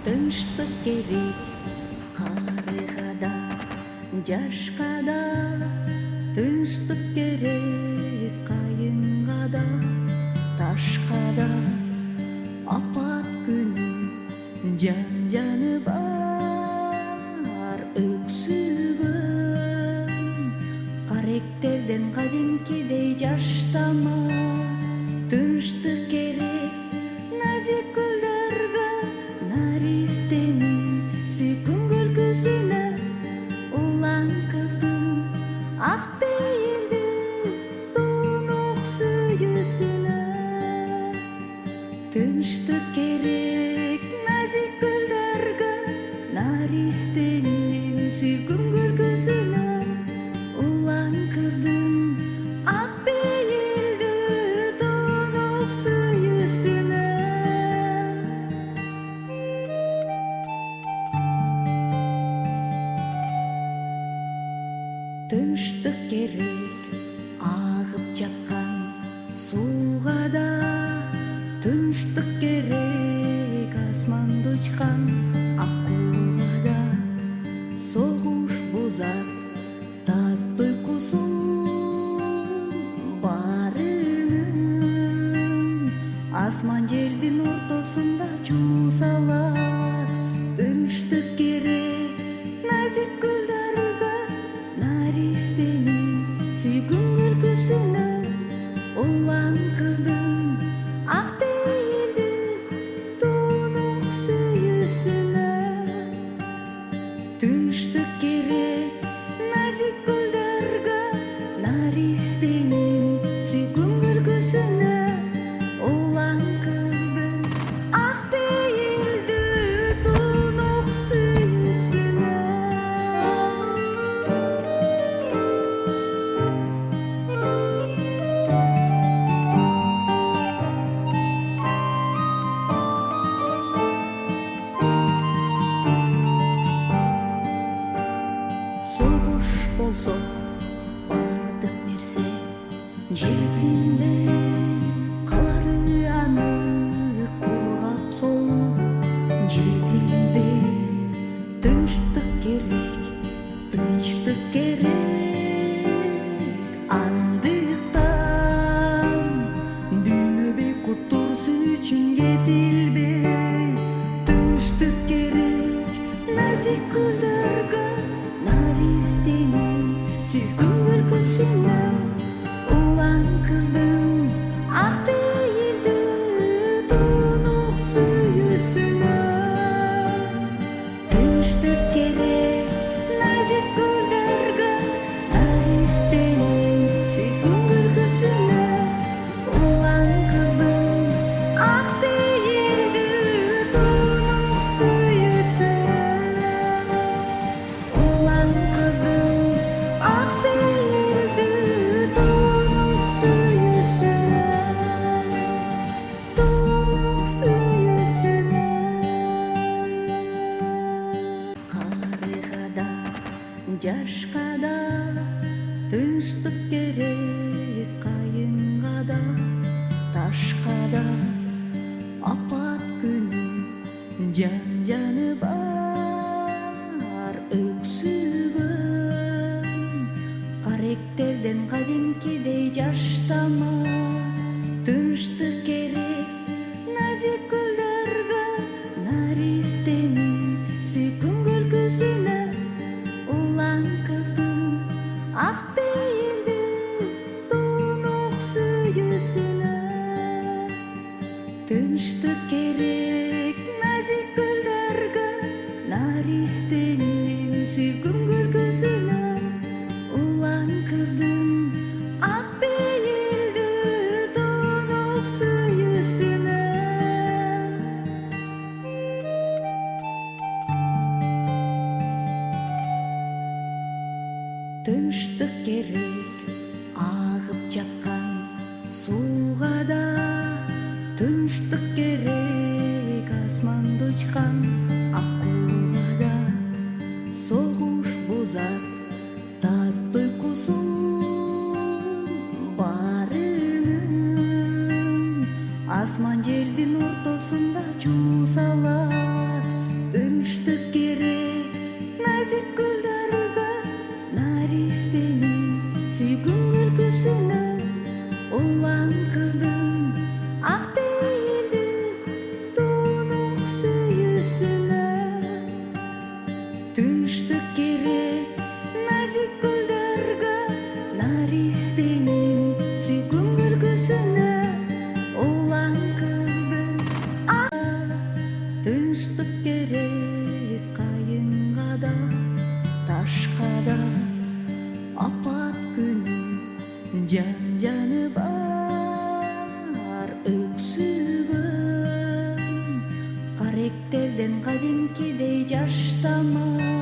тынчтык керек карыга да, жашка да, тынчтык керек кайынга да, ташка да. Апат күнү жан-жаны бар өксүгөн, каректерден кадимкидей жаштамат. Тынчтык керек назик гүлдөргө, наристенин сүйкүн күлкүсүнө, улан кыздын ак пейилдин тунук сүйүүсүнө. Тынчтык керек назик гүлдөргө, наристенин сүйкүн күлкүсүнө, улан кыздын ак пейилдүү тунук сүйүүсүнө. Тынчтык керек агып жаткан сууга да, тынчтык керек асманды учкан акууга да. Согуш бузат таттуу уйкусун баарынын, асман жердин ортосунда чуу салат. Тынчтык керек назик гүлдөргө, наристенин сүйкүн күлкүсүнө, улан кыздын ак пейилдүү тунук сүйүүсүнө. Тынчтык керек назик гүлдөргө, наристенин сүйкүн күлкүсүнө, улан кыздын ак пейилдүү тунук сүйүүсүнө. Согуш болсо бардык нерсе жетинде калары, аны кургап сол жетинде. Тынчтык керек, тынчтык керек, андыктан дүйнө бейкут турсун үчүн кетилбей. Тынчтык керек назик гүлдөргө, наристенин сүйкүн күлкүсүнө, улан кыздын ак пейилдүү тунук сүйүүсүнө. Тынчтык керек назик гүлдөргө, наристенин сүйкүн күлкүсүнө, улан кыздын ак пейилдүү тунук сүйүүсүнө. Улан кыздын ак пейилдүү тунук сүйүүсүнө, тунук сүйүүсүнө. Карыга да, жашка да, тынчтык керек кайынга да, ташка да. Апат күнү жан-жаны бар өксүгөн, каректерден кадимкидей жаштамат. Тынчтык керек назик гүлдөргө, наристенин сүйкүн күлкүсүнө, улан кыздын ак пейилдүү тунук сүйүүсүнө. Тынчтык керек назик гүлдөргө, наристенин сүйкүн күлкүсүнө, улан кыздын ак пейилдүү тунук сүйүүсүнө. Тынчтык керек агып жаткан сууга да, тынчтык керек асманды учкан акууга да. Согуш бузат таттуу уйкусун баарынын, асман жердин ортосунда чуу салат. тынчтык керек назик гүлдарга, наристенин сүйкүм күлкүсүнө, улан кыздын ак пейилдүү туунук сүйүүсүнө. Тынчтык керек назик гүлдарга, наристенин сүйкүм күлкүсүнө, улан кыздын тынчтык керек кайынга да, ташка да, апат күнү жан-жаны бар өксүгөн. Каректерден кадимкидей жаштама.